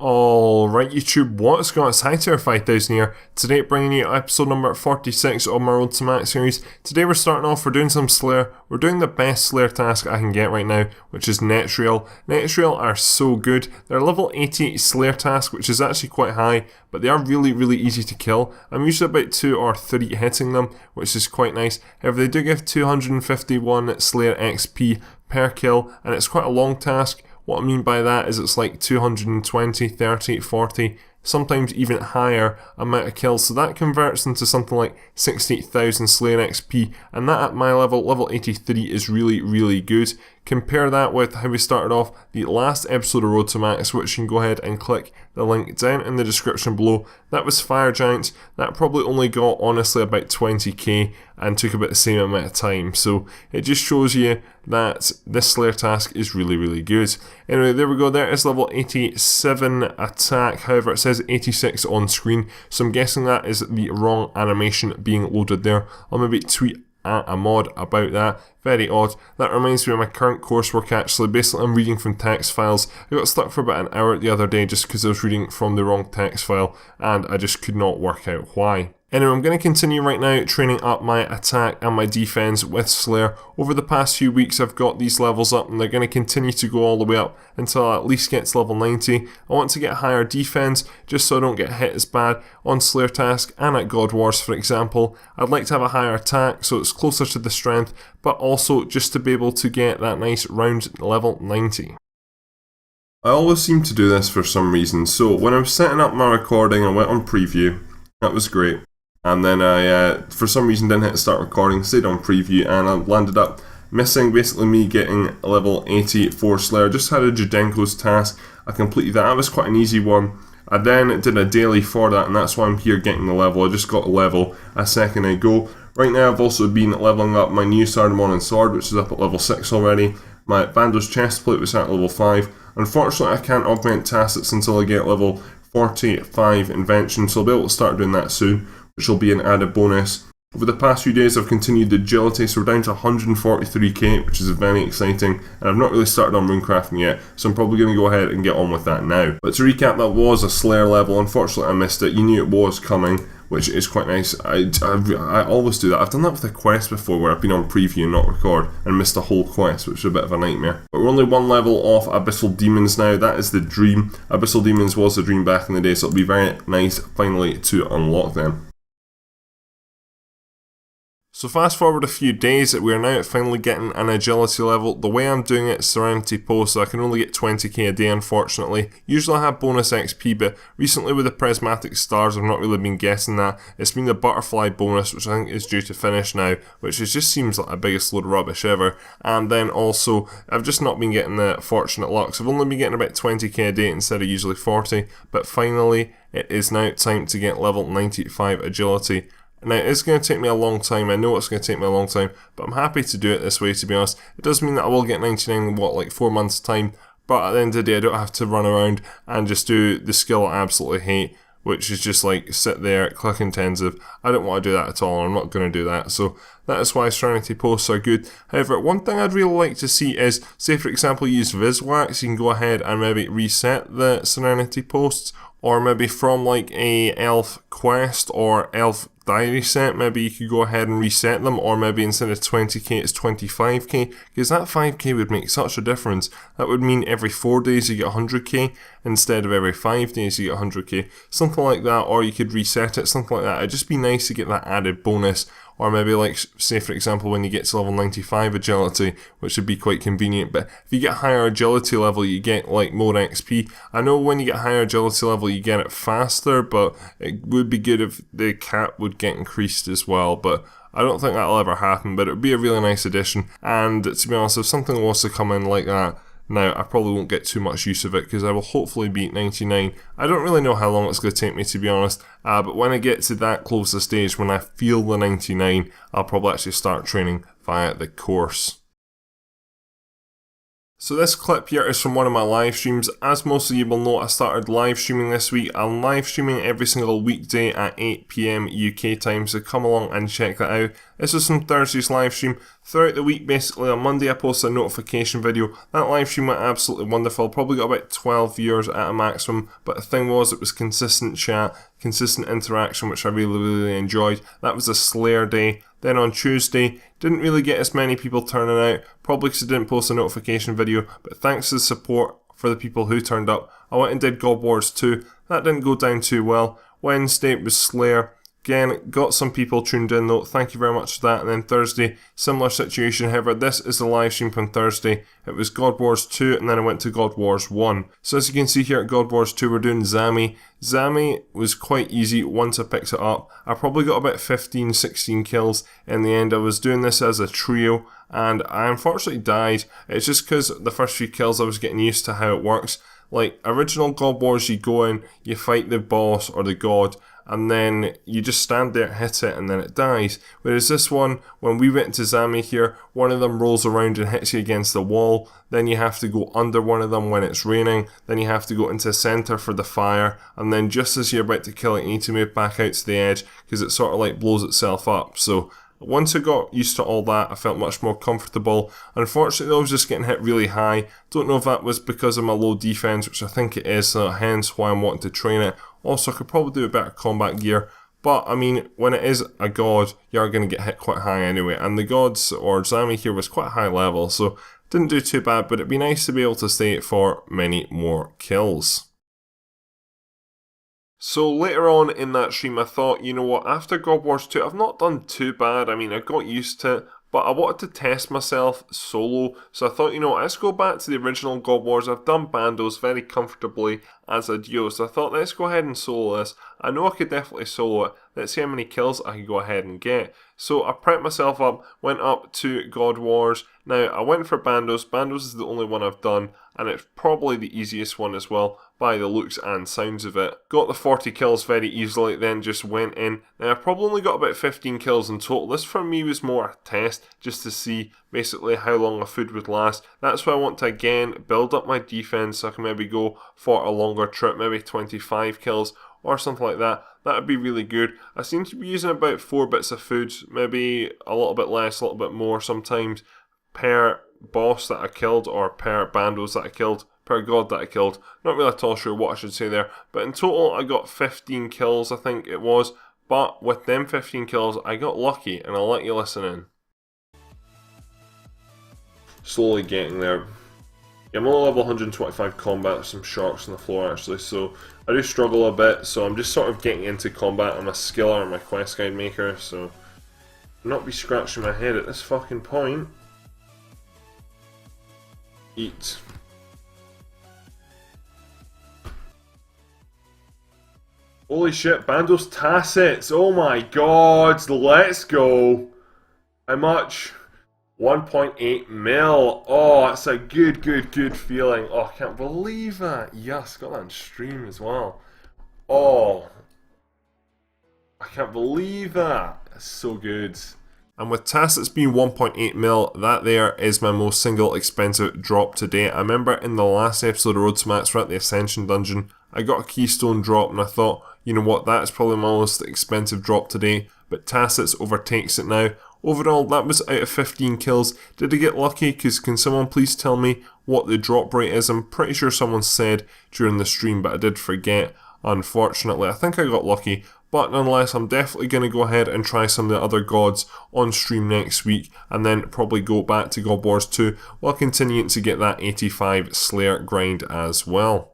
Alright YouTube, what's going on? It's Hightower 5000 here, today bringing you episode number 46 of my Road to Max series. Today we're starting off, we're doing some Slayer. We're doing the best Slayer task I can get right now, which is Netrail. Netrail are so good. They're a level 80 Slayer task, which is actually quite high, but they are really easy to kill. I'm usually about 2 or 3 hitting them, which is quite nice. However, they do give 251 Slayer XP per kill, and it's quite a long task. What I mean by that is it's like 220, 30, 40, sometimes even higher amount of kills. So that converts into something like 68,000 Slayer XP, and that at my level 83, is really good. Compare that with how we started off the last episode of Road to Max, which you can go ahead and click the link down in the description below. That was Fire Giants. That probably only got honestly about 20k and took about the same amount of time. So it just shows you that this Slayer task is really good. Anyway, there we go. There is level 87 attack. However, it says 86 on screen. So I'm guessing that is the wrong animation being loaded there. I'll maybe tweet at a mod about that. Very odd. That reminds me of my current coursework actually. Basically, I'm reading from text files. I got stuck for about an hour the other day just because I was reading from the wrong text file and I just could not work out why. Anyway, I'm going to continue right now training up my attack and my defense with Slayer. Over the past few weeks I've got these levels up and they're going to continue to go all the way up until I at least get to level 90. I want to get higher defense just so I don't get hit as bad on Slayer task and at God Wars, for example. I'd like to have a higher attack so it's closer to the strength, but also just to be able to get that nice round level 90. I always seem to do this for some reason. So when I was setting up my recording, I went on preview. That was great. And then I, for some reason, didn't hit start recording, stayed on preview, and I landed up missing basically me getting a level 84 Slayer. Just had a Judenko's task, I completed that. That was quite an easy one. I then did a daily for that, and that's why I'm here getting the level. I just got a level a second ago. Right now I've also been leveling up my new Sardamon sword, which is up at level 6 already. My Bando's chestplate was at level 5. Unfortunately, I can't augment tacits until I get level 45 invention, so I'll be able to start doing that soon, which will be an added bonus. Over the past few days I've continued the agility, so we're down to 143k, which is very exciting, and I've not really started on runecrafting yet, so I'm probably going to go ahead and get on with that now. But to recap, that was a Slayer level. Unfortunately I missed it. You knew it was coming, which is quite nice. I always do that. I've done that with a quest before where I've been on preview and not record and missed a whole quest, which is a bit of a nightmare. But we're only one level off Abyssal Demons now. That is the dream. Abyssal Demons was the dream back in the day, so it'll be very nice finally to unlock them. So fast forward a few days, we are now finally getting an agility level. The way I'm doing it is Serenity Post, so I can only get 20k a day unfortunately. Usually I have bonus XP, but recently with the prismatic stars I've not really been getting that. It's been the butterfly bonus, which I think is due to finish now, which just seems like the biggest load of rubbish ever. And then also, I've just not been getting the fortunate lucks. I've only been getting about 20k a day instead of usually 40, but finally it is now time to get level 95 agility. Now, it's going to take me a long time. I know it's going to take me a long time, but I'm happy to do it this way, to be honest. It does mean that I will get 99 in, like 4 months' time, but at the end of the day, I don't have to run around and just do the skill I absolutely hate, which is just like sit there, click intensive. I don't want to do that at all, and I'm not going to do that. So that is why Serenity Posts are good. However, one thing I'd really like to see is, say for example you use Viswax, you can go ahead and maybe reset the Serenity Posts, or maybe from like a elf quest or elf diary set, maybe you could go ahead and reset them, or maybe instead of 20k it's 25k, because that 5k would make such a difference. That would mean every 4 days you get 100k instead of every 5 days you get 100k, something like that. Or you could reset it, something like that. It'd just be nice to get that added bonus. Or maybe like, say for example, when you get to level 95 agility, which would be quite convenient. But if you get higher agility level, you get like more XP. I know when you get higher agility level, you get it faster, but it would be good if the cap would get increased as well. But I don't think that'll ever happen, but it would be a really nice addition. And to be honest, if something was to come in like that, now, I probably won't get too much use of it because I will hopefully beat 99. I don't really know how long it's going to take me, to be honest, but when I get to that close to stage, when I feel the 99, I'll probably actually start training via the course. So this clip here is from one of my live streams. As most of you will know, I started live streaming this week. I'm live streaming every single weekday at 8 PM UK time, so come along and check that out. This was from Thursday's live stream. Throughout the week, basically on Monday I posted a notification video. That live stream went absolutely wonderful. Probably got about 12 viewers at a maximum, but the thing was, it was consistent chat, consistent interaction, which I really enjoyed. That was a Slayer day. Then on Tuesday, didn't really get as many people turning out, probably because I didn't post a notification video, but thanks to the support for the people who turned up, I went and did God Wars 2. That didn't go down too well. Wednesday was Slayer. Again, got some people tuned in though, thank you very much for that. And then Thursday, similar situation, however this is the live stream from Thursday. It was God Wars 2 and then I went to God Wars 1. So as you can see here at God Wars 2 we're doing Zami. Zami was quite easy once I picked it up. I probably got about 15-16 kills in the end. I was doing this as a trio and I unfortunately died. It's just because the first few kills I was getting used to how it works. Like original God Wars, you go in, you fight the boss or the god, and then you just stand there, hit it, and then it dies. Whereas this one, when we went to Zami here, one of them rolls around and hits you against the wall, then you have to go under one of them when it's raining, then you have to go into the centre for the fire, and then just as you're about to kill it, you need to move back out to the edge, because it sort of like blows itself up. So once I got used to all that, I felt much more comfortable. Unfortunately, I was just getting hit really high. Don't know if that was because of my low defense, which I think it is, so hence why I'm wanting to train it. Also, I could probably do a better combat gear. But, I mean, when it is a god, you are going to get hit quite high anyway. And the gods, or Zami here, was quite high level, so didn't do too bad, but it'd be nice to be able to stay for many more kills. So later on in that stream I thought, you know what, after God Wars 2 I've not done too bad. I mean, I got used to it, but I wanted to test myself solo, so I thought, you know, let's go back to the original God Wars. I've done Bandos very comfortably as a duo, so I thought, let's go ahead and solo this. I know I could definitely solo it. Let's see how many kills I can go ahead and get. So I prepped myself up, went up to God Wars. Now, I went for Bandos. Bandos is the only one I've done, and it's probably the easiest one as well, by the looks and sounds of it. Got the 40 kills very easily, then just went in. Now, I probably only got about 15 kills in total. This for me was more a test, just to see basically how long a food would last. That's why I want to again build up my defense so I can maybe go for a longer trip, maybe 25 kills or something like that. That would be really good. I seem to be using about 4 bits of food, maybe a little bit less, a little bit more sometimes, per boss that I killed or per bandos that I killed, per god that I killed. Not really at all sure what I should say there, but in total I got 15 kills I think it was, but with them 15 kills I got lucky, and I'll let you listen in. Slowly getting there. Yeah, I'm only level 125 combat. There's some sharks on the floor actually, so I do struggle a bit, so I'm just sort of getting into combat. I'm a skiller, I'm a quest guide maker, so not be scratching my head at this fucking point. Eat. Holy shit, Bandos Tassets, oh my god, let's go. How much? 1.8 mil. Oh, that's a good feeling. Oh, I can't believe that. Yes, got that on stream as well. Oh, I can't believe that. That's so good. And with Tassets being 1.8 mil, that there is my most single expensive drop to date. I remember in the last episode of Road to Max, we're at the Ascension Dungeon, I got a Keystone drop and I thought, you know what, that is probably my most expensive drop to date, but Tassets overtakes it now. Overall, that was out of 15 kills. Did I get lucky? Because can someone please tell me what the drop rate is? I'm pretty sure someone said during the stream, but I did forget, unfortunately. I think I got lucky, but nonetheless, I'm definitely going to go ahead and try some of the other gods on stream next week, and then probably go back to God Wars 2 while continuing to get that 85 Slayer grind as well.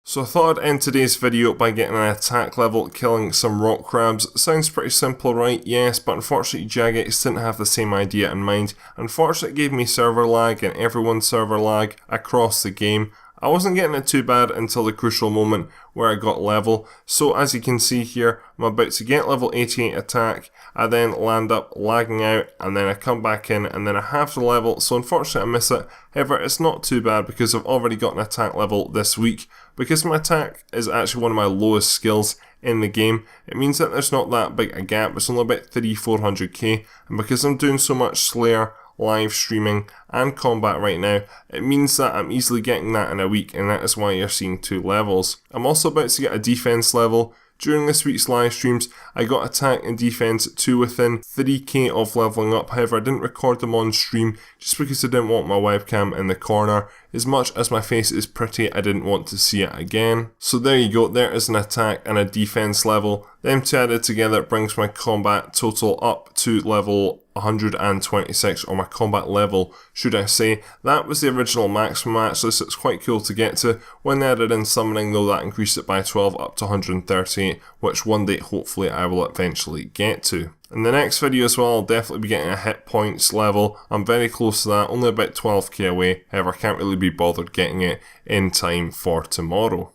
So I thought I'd end today's video by getting an attack level, killing some rock crabs. Sounds pretty simple, right? Yes, but unfortunately Jagex didn't have the same idea in mind. Unfortunately it gave me server lag and everyone's server lag across the game. I wasn't getting it too bad until the crucial moment where I got level. So as you can see here, I'm about to get level 88 attack. I then land up lagging out and then I come back in and then I have the level. So unfortunately I miss it. However, it's not too bad because I've already got an attack level this week. Because my attack is actually one of my lowest skills in the game, it means that there's not that big a gap. It's only about 300-400k. And because I'm doing so much Slayer, live streaming and combat right now, it means that I'm easily getting that in a week, and that is why you're seeing 2 levels. I'm also about to get a defense level During this week's live streams, I got attack and defense to within 3k of leveling up. However, I didn't record them on stream just because I didn't want my webcam in the corner. As much as my face is pretty, I didn't want to see it again. So there you go, there is an attack and a defense level. Them two added together brings my combat total up to level 126, or my combat level, should I say. That was the original maximum actually, so it's quite cool to get to. When they added in summoning though, that increased it by 12 up to 138, which one day hopefully I will eventually get to. In the next video as well, I'll definitely be getting a hit points level. I'm very close to that, only about 12k away, however I can't really be bothered getting it in time for tomorrow.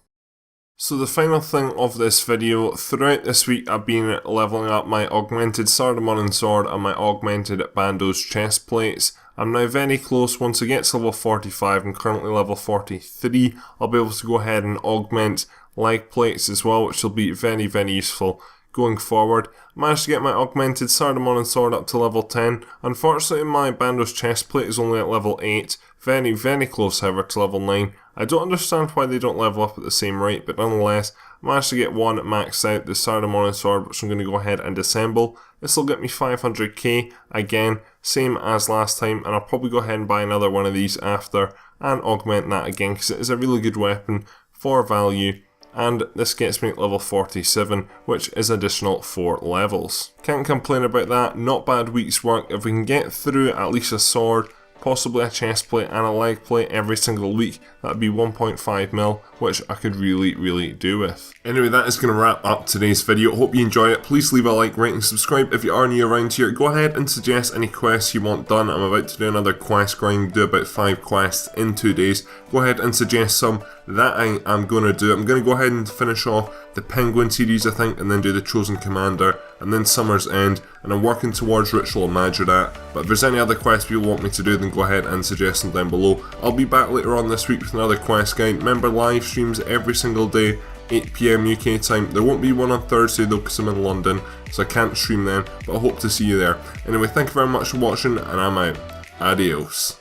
So the final thing of this video, throughout this week I've been leveling up my augmented Sardamon sword and my augmented Bando's chest plates. I'm now very close. Once I get to level 45, I'm currently level 43, I'll be able to go ahead and augment leg plates as well, which will be very, very useful going forward. Managed to get my augmented Sardamon sword up to level 10. Unfortunately, my Bando's chest plate is only at level 8. Very, very close, however, to level 9. I don't understand why they don't level up at the same rate, but nonetheless, I managed to get one maxed out, the Sardamon sword, which I'm going to go ahead and disassemble. This will get me 500k, again, same as last time, and I'll probably go ahead and buy another one of these after, and augment that again, because it is a really good weapon for value. And this gets me at level 47, which is additional 4 levels. Can't complain about that, not bad week's work. If we can get through at least a sword, possibly a chest plate and a leg plate every single week, that'd be 1.5 mil, which I could really do with. Anyway, that is going to wrap up today's video. Hope you enjoyed it. Please leave a like, rate and subscribe. If you are new around here, go ahead and suggest any quests you want done. I'm about to do another quest grind, do about 5 quests in 2 days. Go ahead and suggest some that I am going to do. I'm going to go ahead and finish off the Penguin series, I think, and then do the Chosen Commander, and then Summer's End, and I'm working towards Ritual Majorat. But if there's any other quests you want me to do, then go ahead and suggest them down below. I'll be back later on this week with another quest guide. Remember, live streams every single day, 8 PM UK time. There won't be one on Thursday though, because I'm in London, so I can't stream then, but I hope to see you there. Anyway, thank you very much for watching, and I'm out. Adios.